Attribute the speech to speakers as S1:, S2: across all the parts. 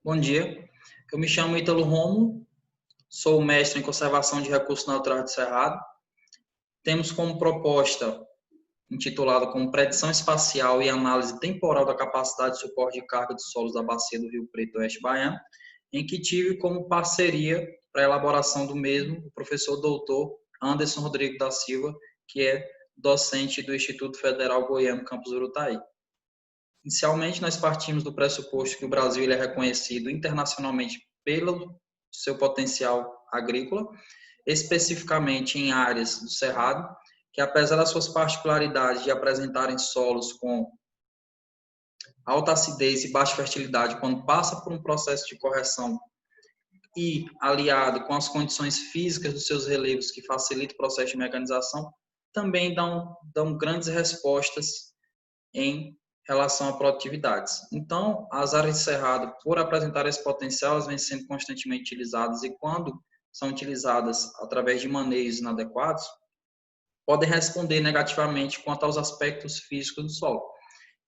S1: Bom dia, eu me chamo Ítalo Romo, sou mestre em conservação de recursos naturais do Cerrado. Temos como proposta, intitulada como Predição Espacial e Análise Temporal da Capacidade de Suporte de Carga de Solos da Bacia do Rio Preto Oeste Baiano, em que tive como parceria para a elaboração do mesmo o professor doutor Anderson Rodrigo da Silva, que é docente do Instituto Federal Goiano Campus Urutaí. Inicialmente, nós partimos do pressuposto que o Brasil ele é reconhecido internacionalmente pelo seu potencial agrícola, especificamente em áreas do Cerrado, que apesar das suas particularidades de apresentarem solos com alta acidez e baixa fertilidade, quando passa por um processo de correção e aliado com as condições físicas dos seus relevos que facilita o processo de mecanização, também dão grandes respostas em relação a produtividades. Então, as áreas de cerrado, por apresentar esse potencial, elas vêm sendo constantemente utilizadas e quando são utilizadas através de manejos inadequados, podem responder negativamente quanto aos aspectos físicos do solo.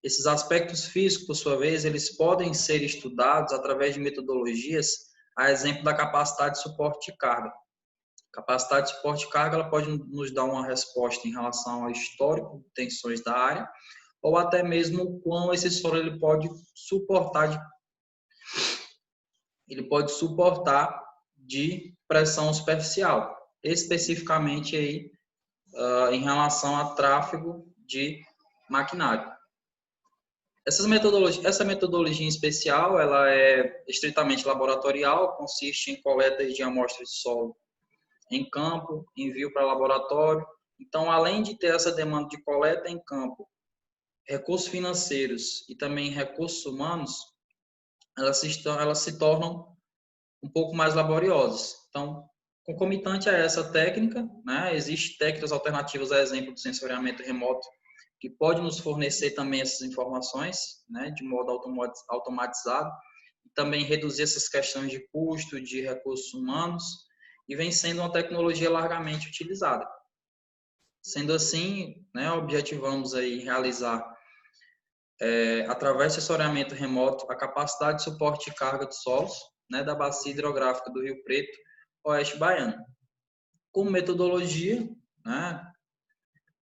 S1: Esses aspectos físicos, por sua vez, eles podem ser estudados através de metodologias, a exemplo da capacidade de suporte de carga. A capacidade de suporte de carga ela pode nos dar uma resposta em relação ao histórico de tensões da área, ou até mesmo o quão esse solo ele pode suportar de pressão superficial, especificamente aí em relação a tráfego de maquinário. Essa metodologia em especial, ela é estritamente laboratorial, consiste em coleta de amostras de solo em campo, envio para laboratório. Então, além de ter essa demanda de coleta em campo, recursos financeiros e também recursos humanos, elas se tornam um pouco mais laboriosas. Então, concomitante a essa técnica, né, existem técnicas alternativas, a exemplo do sensoriamento remoto, que pode nos fornecer também essas informações, né, de modo automatizado, e também reduzir essas questões de custo, de recursos humanos, e vem sendo uma tecnologia largamente utilizada. Sendo assim, né, objetivamos aí realizar através de assessoramento remoto, a capacidade de suporte de carga de solos, né, da bacia hidrográfica do Rio Preto, Oeste Baiano. Como metodologia, né,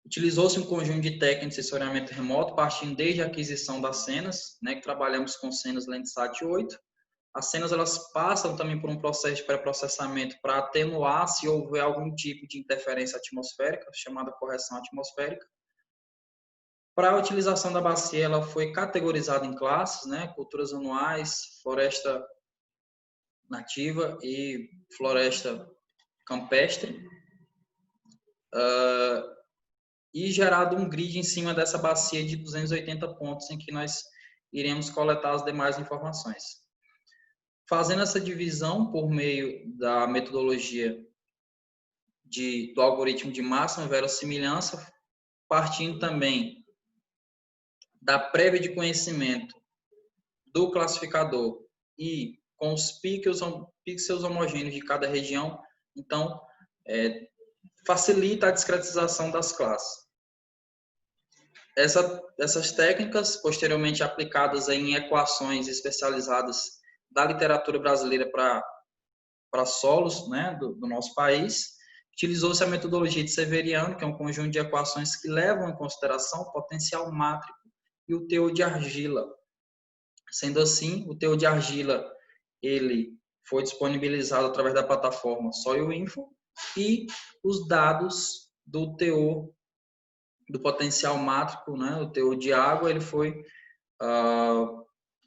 S1: utilizou-se um conjunto de técnicas de assessoramento remoto, partindo desde a aquisição das cenas, né, que trabalhamos com cenas Landsat 8. As cenas elas passam também por um processo de pré-processamento para atenuar se houver algum tipo de interferência atmosférica, chamada correção atmosférica. Para a utilização da bacia, ela foi categorizada em classes, né? Culturas anuais, floresta nativa e floresta campestre. E gerado um grid em cima dessa bacia de 280 pontos, em que nós iremos coletar as demais informações. Fazendo essa divisão por meio da metodologia do algoritmo de máxima verossimilhança, partindo também da prévia de conhecimento do classificador e com os pixels homogêneos de cada região, então facilita a discretização das classes. Essas técnicas, posteriormente aplicadas em equações especializadas da literatura brasileira para solos, né, do nosso país, utilizou-se a metodologia de Severiano, que é um conjunto de equações que levam em consideração o potencial mátrico e o teor de argila. Sendo assim, o teor de argila ele foi disponibilizado através da plataforma SoilInfo e os dados do teor do potencial mátrico, né, o teor de água, ele foi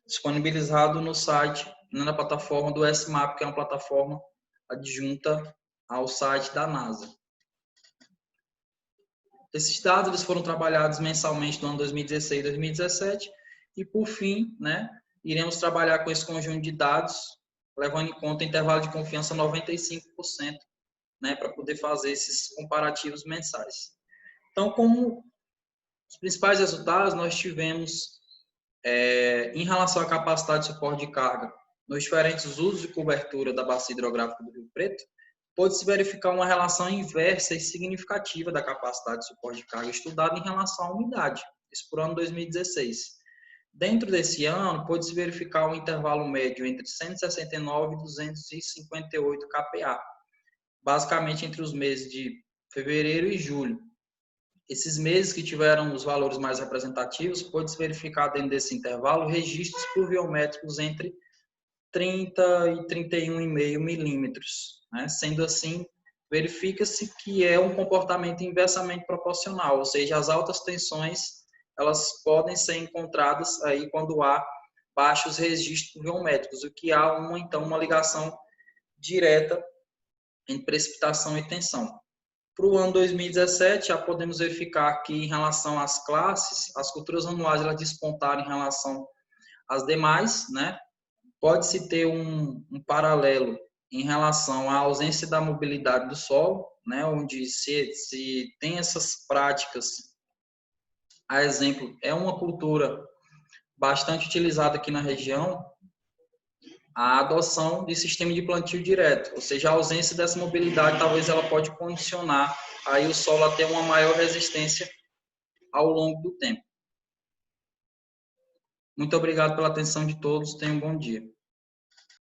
S1: disponibilizado no site, na plataforma do SMAP, que é uma plataforma adjunta ao site da NASA. Esses dados eles foram trabalhados mensalmente no ano 2016 e 2017 e, por fim, né, iremos trabalhar com esse conjunto de dados, levando em conta o intervalo de confiança 95%, né, para poder fazer esses comparativos mensais. Então, como os principais resultados nós tivemos em relação à capacidade de suporte de carga nos diferentes usos de cobertura da bacia hidrográfica do Rio Preto, pode-se verificar uma relação inversa e significativa da capacidade de suporte de carga estudada em relação à umidade, isso por ano 2016. Dentro desse ano, pôde-se verificar um intervalo médio entre 169 e 258 kPa, basicamente entre os meses de fevereiro e julho. Esses meses que tiveram os valores mais representativos, pôde-se verificar dentro desse intervalo registros pluviométricos entre 30 e 31,5 milímetros. Né? Sendo assim, verifica-se que é um comportamento inversamente proporcional, ou seja, as altas tensões elas podem ser encontradas aí quando há baixos registros pluviométricos, o que há então uma ligação direta entre precipitação e tensão. Para o ano 2017, já podemos verificar que, em relação às classes, as culturas anuais elas despontaram em relação às demais, né? Pode-se ter um paralelo em relação à ausência da mobilidade do solo, né? Onde se tem essas práticas, a exemplo, é uma cultura bastante utilizada aqui na região, a adoção de sistema de plantio direto, ou seja, a ausência dessa mobilidade talvez ela pode condicionar aí o solo a ter uma maior resistência ao longo do tempo. Muito obrigado pela atenção de todos, tenham um bom dia.